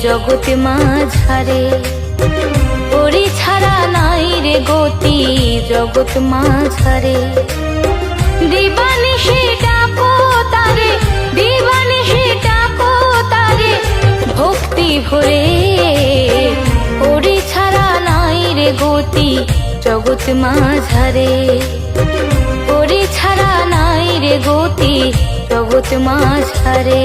জগৎ মাঝারে, ওরে ছাড়া নাই রে গতি জগৎ মাঝারে। দিবানিশি ডাকো তারে, দিবানিশি ডাকো তারে ভক্তি ভরে, ওরে ছাড়া নাই রে গতি জগৎ মাঝারে, ওরে ছাড়া নাই রে গতি জগৎ মাঝারে।